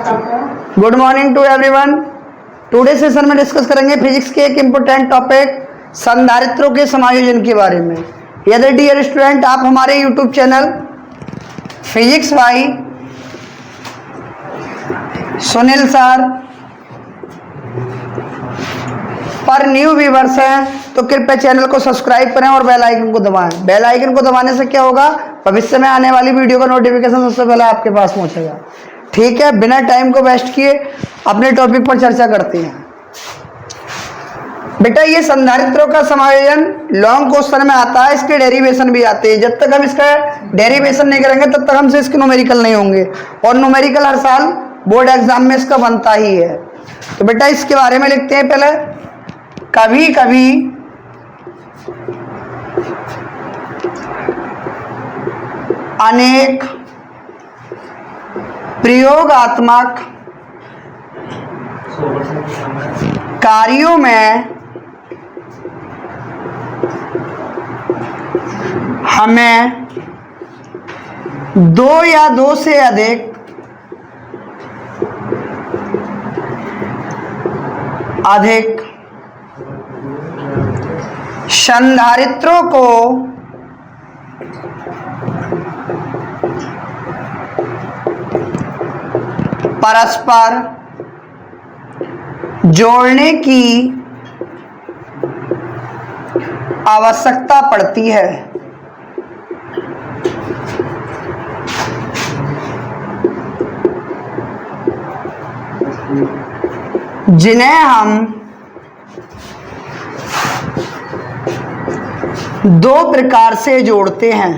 Good morning to everyone. Today session में discuss करेंगे physics के एक इम्पोर्टेंट टॉपिक संधारित्रों के समायोजन के बारे में। यदि डियर स्टूडेंट आप हमारे YouTube channel physics Y Sunil sir पर न्यू व्यूवर्स हैं तो कृपया चैनल को सब्सक्राइब करें और बेल आइकन को दबाएं। बेल आइकन को दबाने से क्या होगा, भविष्य में आने वाली वीडियो का नोटिफिकेशन सबसे पहले आपके पास पहुंचेगा। ठीक है, बिना टाइम को वेस्ट किए अपने टॉपिक पर चर्चा करते हैं। बेटा ये संधारित्रों का समायोजन लॉन्ग क्वेश्चन में आता है, इसके डेरिवेशन भी आते हैं। जब तक हम इसका डेरिवेशन नहीं करेंगे तब तक हमसे इसके न्यूमेरिकल नहीं होंगे, और न्यूमेरिकल हर साल बोर्ड एग्जाम में इसका बनता ही है। तो बेटा इसके बारे में लिखते हैं। पहले कभी कभी अनेक प्रयोगात्मक कार्यों में हमें दो या दो से अधिक संधारित्रों को परस्पर जोड़ने की आवश्यकता पड़ती है। जिन्हें हम दो प्रकार से जोड़ते हैं।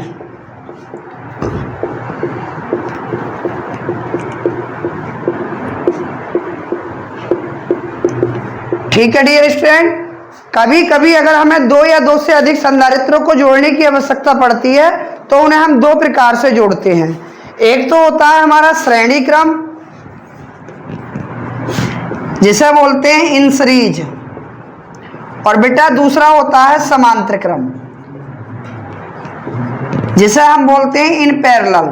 ठीक है डियर स्टूडेंट, कभी कभी अगर हमें दो या दो से अधिक संधारित्रों को जोड़ने की आवश्यकता पड़ती है तो उन्हें हम दो प्रकार से जोड़ते हैं। एक तो होता है हमारा श्रेणी क्रम, जिसे बोलते हैं इन सीरीज, और बेटा दूसरा होता है समांतर क्रम, जिसे हम बोलते हैं इन पैरेलल।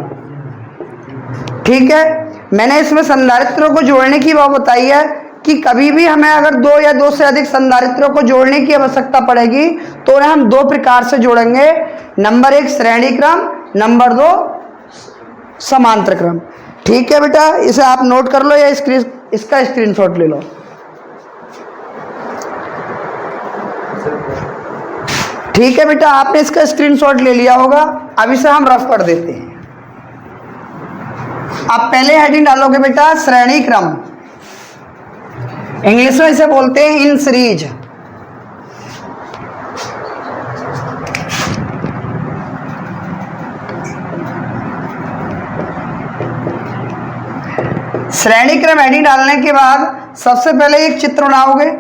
ठीक है, मैंने इसमें संधारित्रों को जोड़ने की बात बताई है कि कभी भी हमें अगर दो या दो से अधिक संधारित्रों को जोड़ने की आवश्यकता पड़ेगी तो उन्हें हम दो प्रकार से जोड़ेंगे। नंबर एक श्रेणी क्रम, नंबर दो समांतर क्रम। ठीक है बेटा, इसे आप नोट कर लो या इसका स्क्रीनशॉट ले लो। ठीक है बेटा, आपने इसका स्क्रीनशॉट ले लिया होगा। अब इसे हम रफ कर देते हैं। आप पहले हेडिंग डालोगे बेटा श्रेणी क्रम, इंग्लिश में इसे बोलते हैं इन सीरीज। श्रेणी क्रम हेडिंग डालने के बाद सबसे पहले एक चित्र बनाओगे।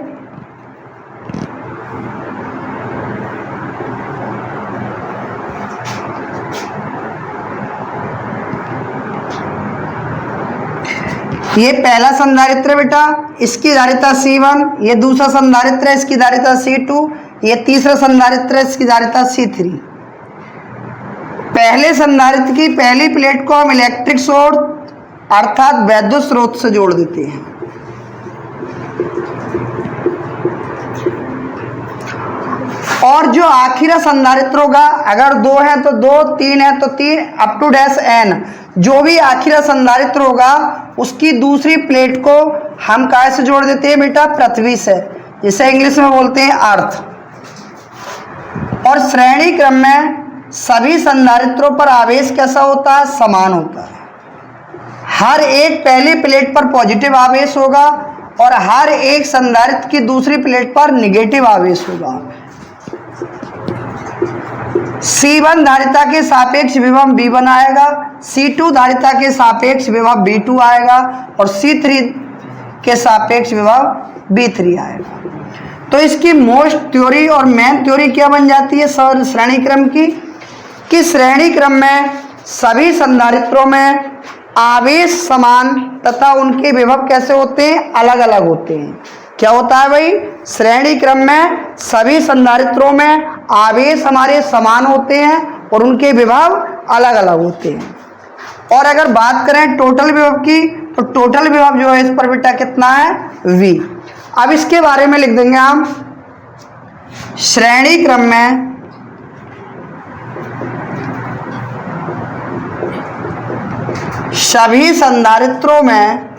ये पहला संधारित्र बेटा, इसकी धारिता C1, ये दूसरा संधारित्र है, इसकी धारिता C2, ये तीसरा संधारित्र है, इसकी धारिता C3। पहले संधारित्र की पहली प्लेट को हम इलेक्ट्रिक सोर्स अर्थात वैद्युत स्रोत से जोड़ देते हैं। और जो आखिरी संधारित्र होगा, अगर दो है तो दो, तीन है तो तीन, अप टू डैश n, जो भी आखिरी संधारित्र होगा उसकी दूसरी प्लेट को हम काय से जोड़ देते हैं बेटा, पृथ्वी से, जिसे इंग्लिश में बोलते हैं अर्थ। और श्रेणी क्रम में सभी संधारित्रों पर आवेश कैसा होता है, समान होता है। हर एक पहली प्लेट पर पॉजिटिव आवेश होगा और हर एक संधारित्र की दूसरी प्लेट पर निगेटिव आवेश होगा। C1 धारिता के सापेक्ष विभव V1 आएगा, C2 धारिता के सापेक्ष विभव V2 आएगा और C3 के सापेक्ष विभव V3 आएगा। तो इसकी मोस्ट थ्योरी और मेन थ्योरी क्या बन जाती है श्रेणी क्रम की, कि श्रेणी क्रम में सभी संधारित्रों में आवेश समान तथा उनके विभव कैसे होते हैं, अलग अलग होते हैं। क्या होता है भाई, श्रेणी क्रम में सभी संधारित्रों में आवेश हमारे समान होते हैं और उनके विभव अलग अलग होते हैं। और अगर बात करें टोटल विभव की तो टोटल विभव जो है इस पर बेटा कितना है V। अब इसके बारे में लिख देंगे हम, श्रेणी क्रम में सभी संधारित्रों में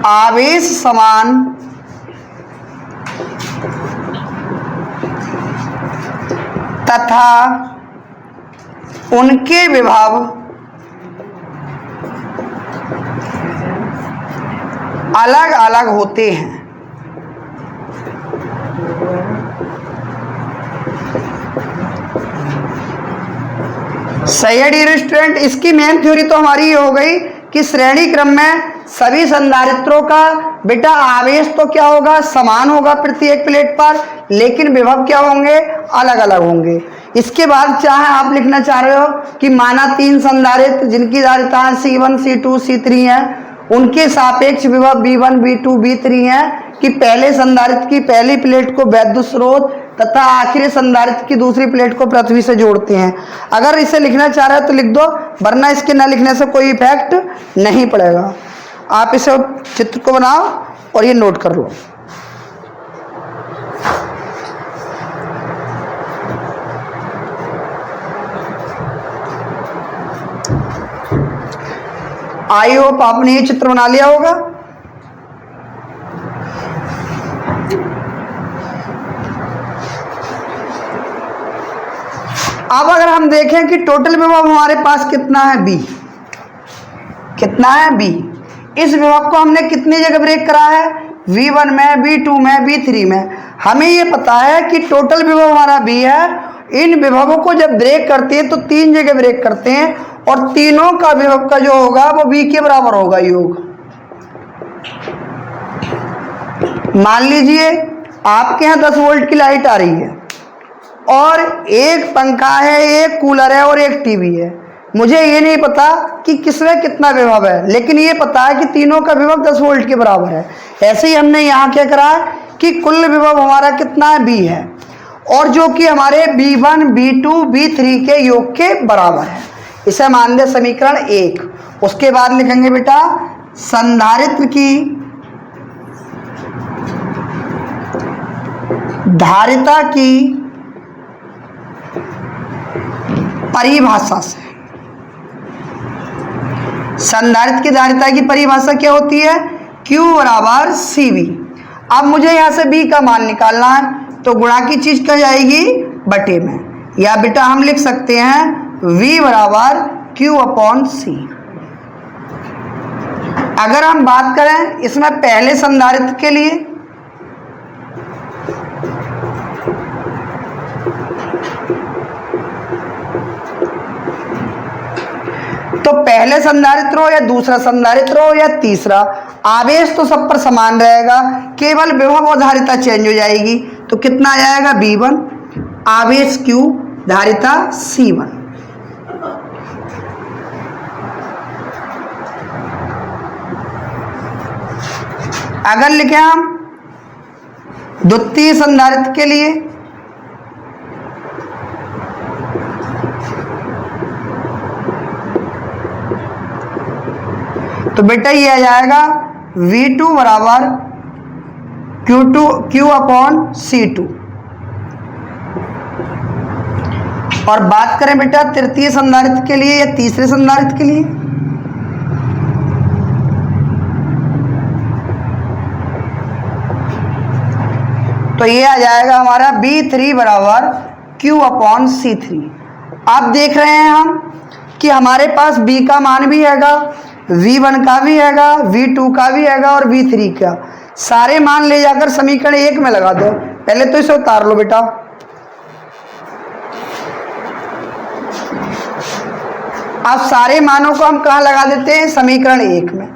आवेश समान तथा उनके विभव अलग अलग होते हैं। सही है डियर स्टूडेंट। इसकी मेन थ्योरी तो हमारी ये हो गई कि श्रेणी क्रम में सभी संधारित्रों का बेटा आवेश तो क्या होगा, समान होगा प्रत्येक प्लेट पर, लेकिन विभव क्या होंगे, अलग अलग होंगे। इसके बाद चाहे आप लिखना चाह रहे हो कि माना 3 संधारित्र जिनकी धारिता C1 C2 C3 है, उनके सापेक्ष विभव V1 V2 V3 है कि पहले संधारित्र की पहली प्लेट को वैद्युत स्रोत तथा आखिरी संधारित्र की दूसरी प्लेट को पृथ्वी से जोड़ते हैं। अगर इसे लिखना चाह रहे हो तो लिख दो, वरना इसके न लिखने से कोई इफेक्ट नहीं पड़ेगा। आप इसे चित्र को बनाओ और ये नोट कर लो। आई होप आपने ये चित्र बना लिया होगा। अब अगर हम देखें कि टोटल विभव हमारे पास कितना है B, कितना है B। इस विभव को हमने कितनी जगह ब्रेक करा है, V1 में, V2 में, V3 में। हमें ये पता है कि टोटल विभव हमारा B है। इन विभवों को जब ब्रेक करते हैं तो 3 जगह ब्रेक करते हैं और तीनों का विभव का जो होगा वो V के बराबर होगा योग। मान लीजिए आपके यहाँ 10 वोल्ट की लाइट आ रही है और एक पंखा है, एक कूलर है और एक टीवी है। मुझे ये नहीं पता कि किसमें कितना विभव है, लेकिन ये पता है कि तीनों का विभव 10 वोल्ट के बराबर है। ऐसे ही हमने यहाँ क्या करा कि कुल विभव हमारा कितना है B है, और जो कि हमारे B1 B2 B3 के योग के बराबर है। इसे मान दे समीकरण 1। उसके बाद लिखेंगे बेटा संधारित्र की धारिता की परिभाषा से। संधारित्र की धारिता की परिभाषा क्या होती है, Q बराबर CV। अब मुझे यहां से B का मान निकालना है, तो गुणा की चीज क्या जाएगी बटे में, या बेटा हम लिख सकते हैं V बराबर Q/C। अगर हम बात करें इसमें पहले संधारित्र के लिए, तो पहले संधारित्र हो या दूसरा संधारित्र हो या तीसरा, आवेश तो सब पर समान रहेगा, केवल विभव और धारिता चेंज हो जाएगी। तो कितना आ जाएगा V1, आवेश Q, धारिता C1। अगर लिखें हम द्वितीय संधारित्र के लिए, तो बेटा ये आ जाएगा V2 बराबर Q/C2। और बात करें बेटा तृतीय संधारित्र के लिए या तीसरे संधारित्र के लिए, तो ये आ जाएगा हमारा B3 बराबर Q/C3। आप देख रहे हैं हम कि हमारे पास B का मान भी हैगा, V1 का भी हैगा, V2 का भी हैगा और V3 का। सारे मान ले जाकर समीकरण 1 में लगा दो। पहले तो इसे उतार लो बेटा। अब सारे मानों को हम कहाँ लगा देते हैं, समीकरण 1 में।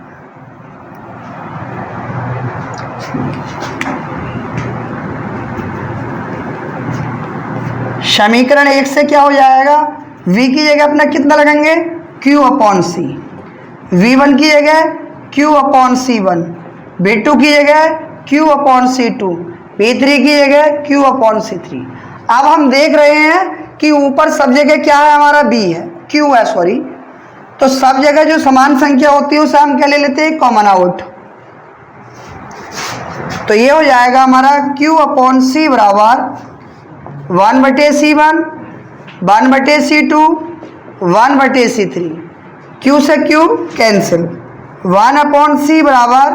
समीकरण 1 से क्या हो जाएगा, V की जगह अपना कितना लगाएंगे, Q/C। V1 की जगह Q/C1, V2 की जगह Q/C2, V3 की जगह Q/C3। अब हम देख रहे हैं कि ऊपर सब जगह क्या है, हमारा बी है, क्यू है सॉरी, तो सब जगह जो समान संख्या होती है उसे हम क्या ले लेते हैं, कॉमन आउट। तो ये हो जाएगा हमारा Q अपॉन सी बराबर 1/C1, 1/C2, 1/C3, Q से Q कैंसिल, 1/C बराबर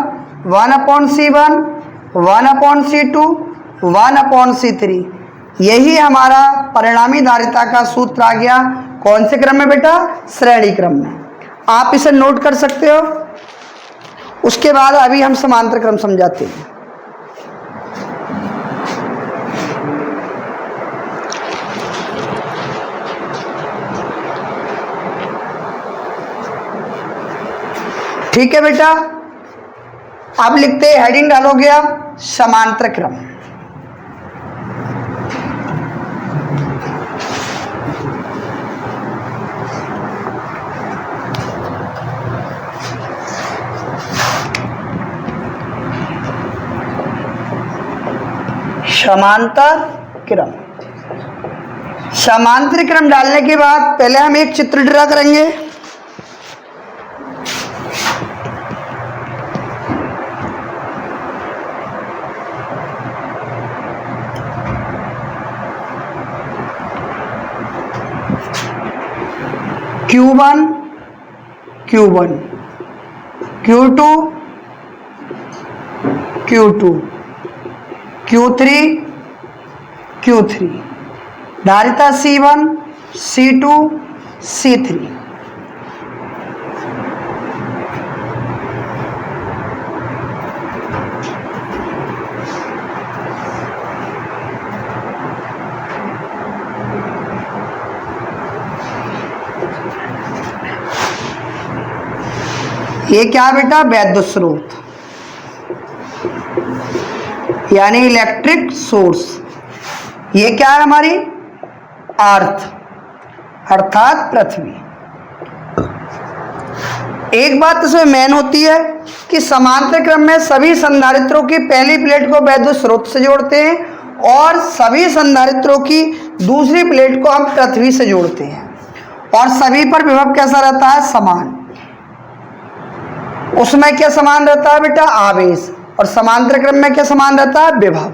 1/C1, 1/C2, 1/C3। यही हमारा परिणामी धारिता का सूत्र आ गया। कौन से क्रम में बेटा, श्रेणी क्रम में। आप इसे नोट कर सकते हो। उसके बाद अभी हम समांतर क्रम समझाते हैं। ठीक है बेटा, अब लिखते हैं, हेडिंग डालोगे आप समांतर क्रम। समांतर क्रम। समांतर क्रम डालने के बाद पहले हम एक चित्र ड्रा करेंगे। Q1, Q1, Q2, Q2, Q3, Q3, धारिता C1, C2, C3। ये क्या बेटा, वैद्युत स्रोत यानी इलेक्ट्रिक सोर्स। ये क्या है हमारी अर्थ अर्थात पृथ्वी। एक बात इसमें मेन होती है कि समांतर क्रम में सभी संधारित्रों की पहली प्लेट को वैद्युत स्रोत से जोड़ते हैं और सभी संधारित्रों की दूसरी प्लेट को हम पृथ्वी से जोड़ते हैं, और सभी पर विभव कैसा रहता है, समान। उसमें क्या समान रहता है बेटा, आवेश। और समांतर क्रम में क्या समान रहता है, विभव।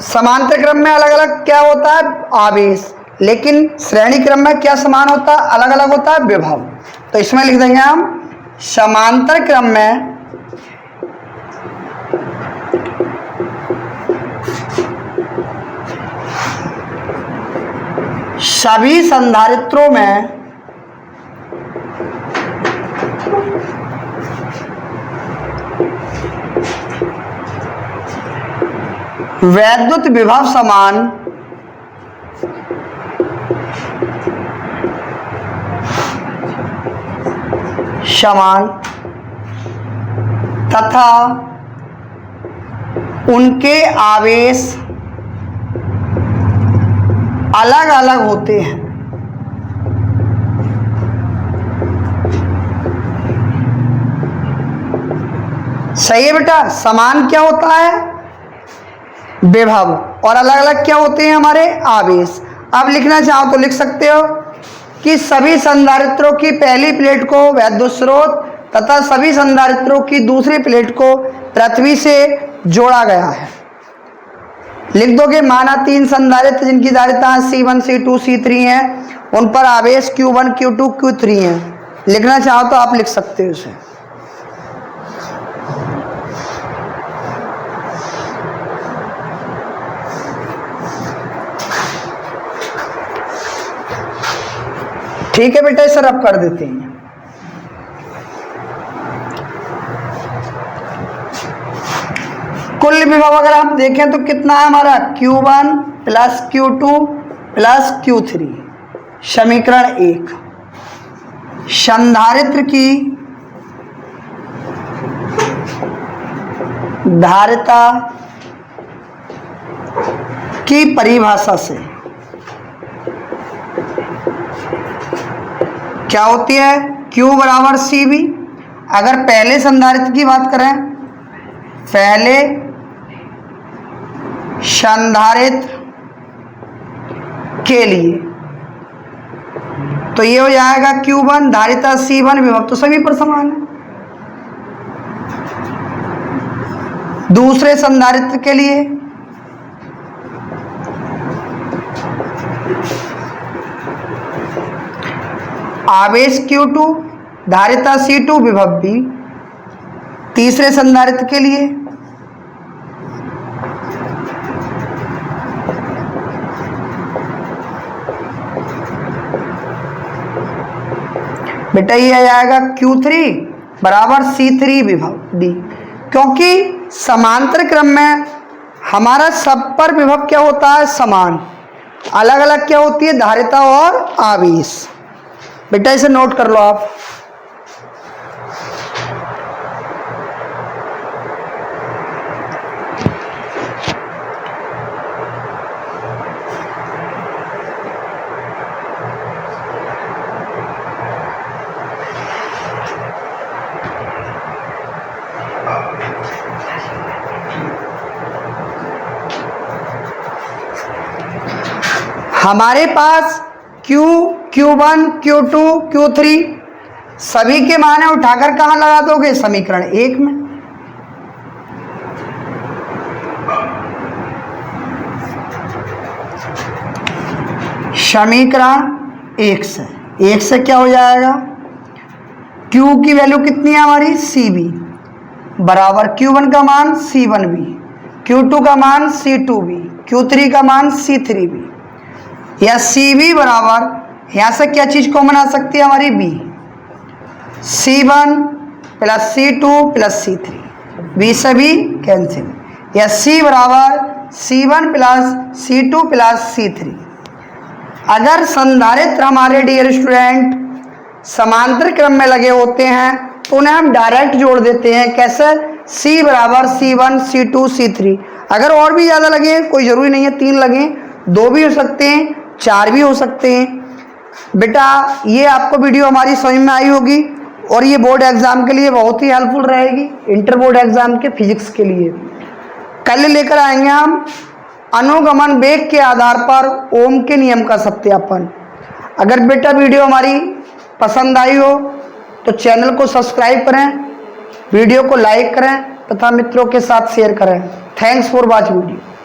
समांतर क्रम में अलग अलग क्या होता है, आवेश, लेकिन श्रेणी क्रम में क्या समान होता है, अलग अलग होता है, विभव। तो इसमें लिख देंगे हम समांतर क्रम में सभी संधारित्रों में वैद्युत विभव समान तथा उनके आवेश अलग अलग होते हैं। सही है बेटा, समान क्या होता है, विभव, और अलग अलग क्या होते हैं, हमारे आवेश। अब लिखना चाहो तो लिख सकते हो कि सभी संधारित्रों की पहली प्लेट को वैद्युत स्रोत तथा सभी संधारित्रों की दूसरी प्लेट को पृथ्वी से जोड़ा गया है। लिख दोगे, माना 3 संधारित्र जिनकी धारिता C1, C2, C3 है, उन पर आवेश Q1, Q2, Q3 है। लिखना चाहो तो आप लिख सकते हो इसे। ठीक है बेटा, इसे रब कर देते हैं। कुल विभव अगर हम देखें तो कितना है हमारा, Q1 plus Q2 plus Q3। समीकरण 1, संधारित्र की धारिता की परिभाषा से क्या होती है, Q बराबर CV। अगर पहले संधारित्र की बात करें, पहले संधारित्र के लिए। तो ये हो जाएगा Q1 धारिता C1 विभव तो सभी पर समान है। दूसरे संधारित्र के लिए आवेश Q2 धारिता C2 विभव B। तीसरे संधारित्र के लिए बेटा ये आ जाएगा Q3 बराबर C3 विभव D। क्योंकि समांतर क्रम में हमारा सब पर विभव क्या होता है समान, अलग अलग क्या होती है धारिता और आवेश। बेटा इसे नोट कर लो आप। हमारे पास Q, Q1, Q2, Q3 सभी के मान उठाकर कहाँ लगा दोगे समीकरण 1 में। समीकरण 1 से क्या हो जाएगा Q की वैल्यू कितनी है हमारी CB बराबर Q1 का मान C1B, Q2 का मान C2B, Q3 का मान C3B या CB बराबर यहाँ से क्या चीज़ कॉमन आ सकती है हमारी B, C1 plus C2 plus C3, B से B कैंसिल या C बराबर C1 plus C2 plus C3। अगर संधारित्र हमारे डियर स्टूडेंट समांतर क्रम में लगे होते हैं तो उन्हें हम डायरेक्ट जोड़ देते हैं। कैसे? C बराबर C1 C2 C3। अगर और भी ज़्यादा लगे कोई ज़रूरी नहीं है 3 लगे, 2 भी हो सकते हैं 4 भी हो सकते हैं। बेटा ये आपको वीडियो हमारी समझ में आई होगी और ये बोर्ड एग्जाम के लिए बहुत ही हेल्पफुल रहेगी, इंटर बोर्ड एग्जाम के फिजिक्स के लिए। कल लेकर आएंगे हम अनुगमन वेग के आधार पर ओम के नियम का सत्यापन। अगर बेटा वीडियो हमारी पसंद आई हो तो चैनल को सब्सक्राइब करें, वीडियो को लाइक करें तथा मित्रों के साथ शेयर करें। Thanks for watching video.